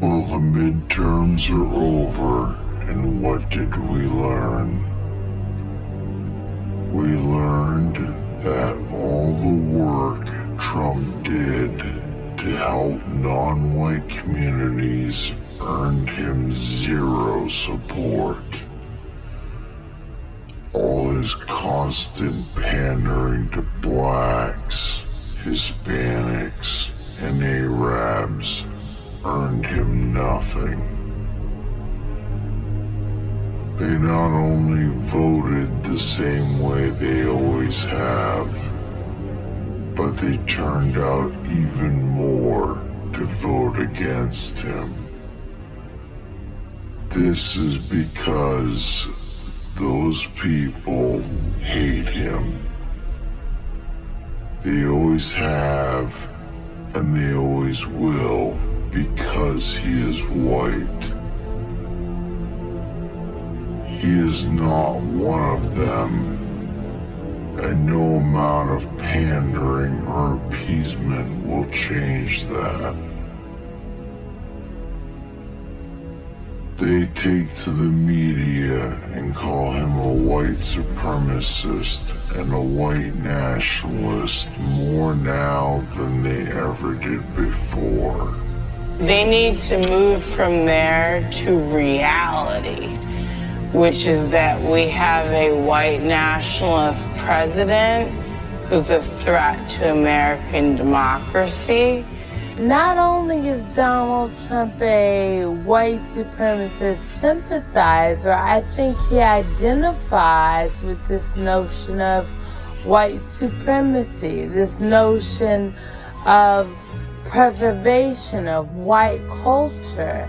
Well, the midterms are over, and what did we learn? We learned that all the work Trump did to help non-white communities earned him zero support. All his constant pandering to blacks, Hispanics, and Arabs earned him nothing. They not only voted the same way they always have, but they turned out even more to vote against him. This is because those people hate him. They always have, and they always will, because he is white. He is not one of them, and no amount of pandering or appeasement will change that. They take to the media and call him a white supremacist and a white nationalist more now than they ever did before. They need to move from there to reality, which is that we have a white nationalist president who's a threat to American democracy. Not only is Donald Trump a white supremacist sympathizer, I think he identifies with this notion of white supremacy, this notion of preservation of white culture.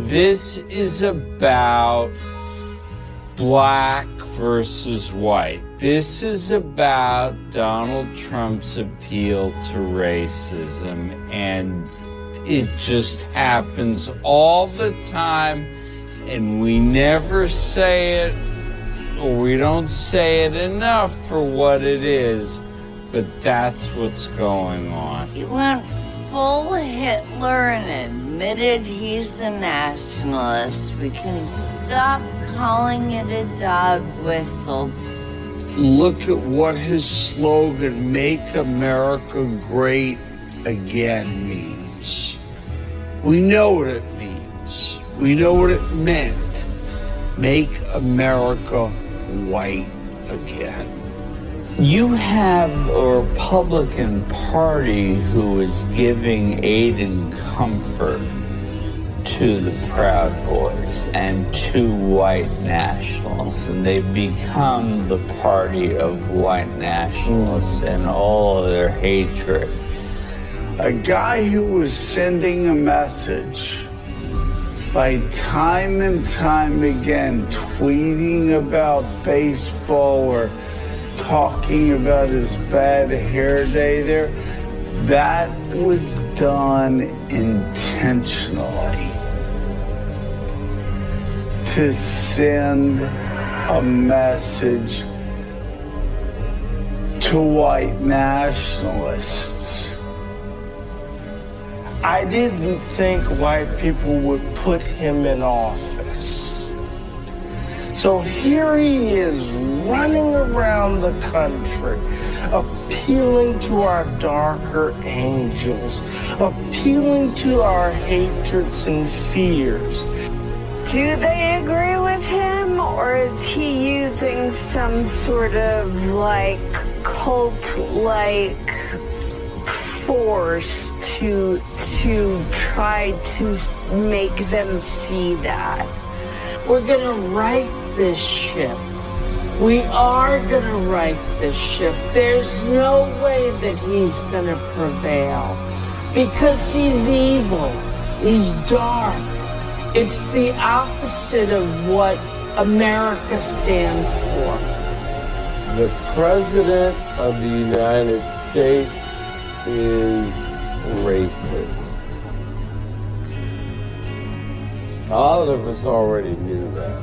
This is about black versus white. This is about Donald Trump's appeal to racism, and it just happens all the time, and we never say it, or we don't say it enough for what it is, but that's what's going on. He went full Hitler and admitted he's a nationalist. We can stop calling it a dog whistle. Look at what his slogan, "Make America Great Again," means. We know what it means. We know what it meant. Make America white again. You have a Republican Party who is giving aid and comfort to the Proud Boys and to white nationalists, and they become the party of white nationalists and all of their hatred. A guy who was sending a message by time and time again, tweeting about baseball or talking about his bad hair day there, that was done intentionally to send a message to white nationalists. I didn't think white people would put him in office. So here he is running around the country, appealing to our darker angels, appealing to our hatreds and fears. Do they agree with him, or is he using some sort of cult-like force to try to make them see that? We're gonna right this ship. We are gonna right this ship. There's no way that he's gonna prevail because he's evil. He's dark. It's the opposite of what America stands for. The President of the United States is racist. All of us already knew that.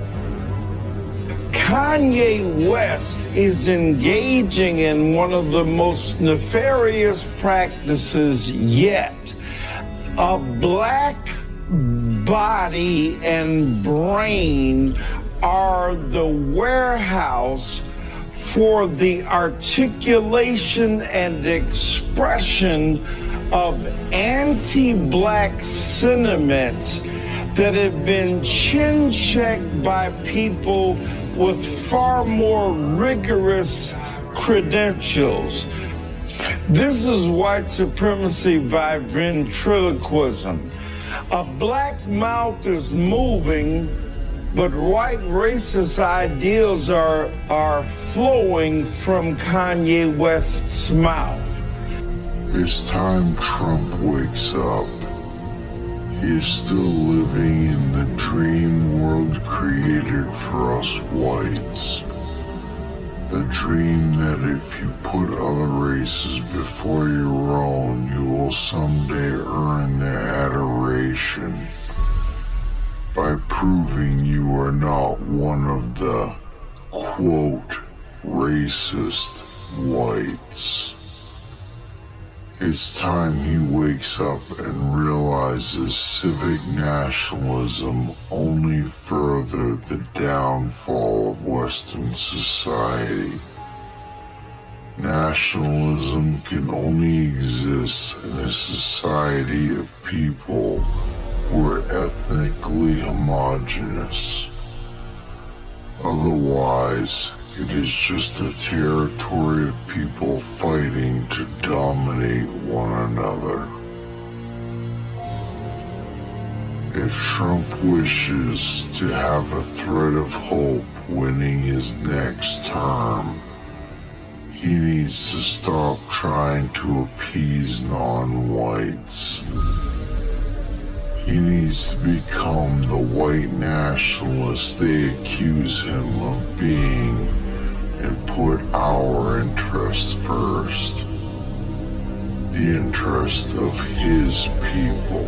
Kanye West is engaging in one of the most nefarious practices yet. A black body and brain are the warehouse for the articulation and expression of anti-black sentiments that have been chin-checked by people with far more rigorous credentials. This is white supremacy by ventriloquism. A black mouth is moving, but white racist ideals are flowing from Kanye West's mouth. It's time Trump wakes up. He is still living in the dream world created for us whites. The dream that if you put other races before your own, you will someday earn their adoration by proving you are not one of the, quote, racist whites. It's time he wakes up and realizes civic nationalism only furthered the downfall of Western society. Nationalism can only exist in a society of people who are ethnically homogeneous. Otherwise, it is just a territory of people fighting to dominate one another. If Trump wishes to have a thread of hope winning his next term, he needs to stop trying to appease non-whites. He needs to become the white nationalist they accuse him of being and put our interests first. The interest of his people.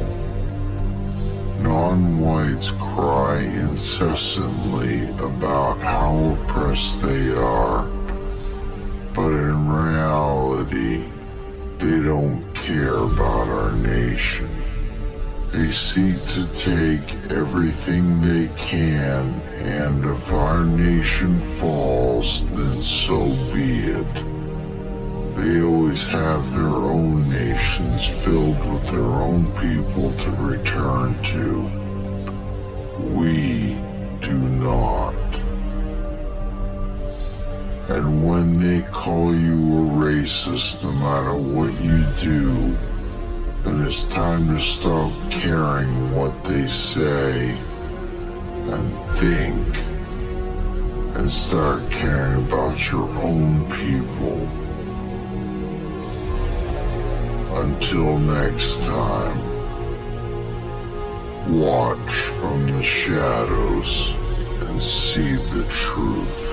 Non-whites cry incessantly about how oppressed they are, but in reality, they don't care about our nation. They seek to take everything they can, and if our nation falls, then so be it. They always have their own nations filled with their own people to return to. We do not. And when they call you a racist, no matter what you do, then it's time to stop caring what they say and think, and start caring about your own people. Until next time, watch from the shadows and see the truth.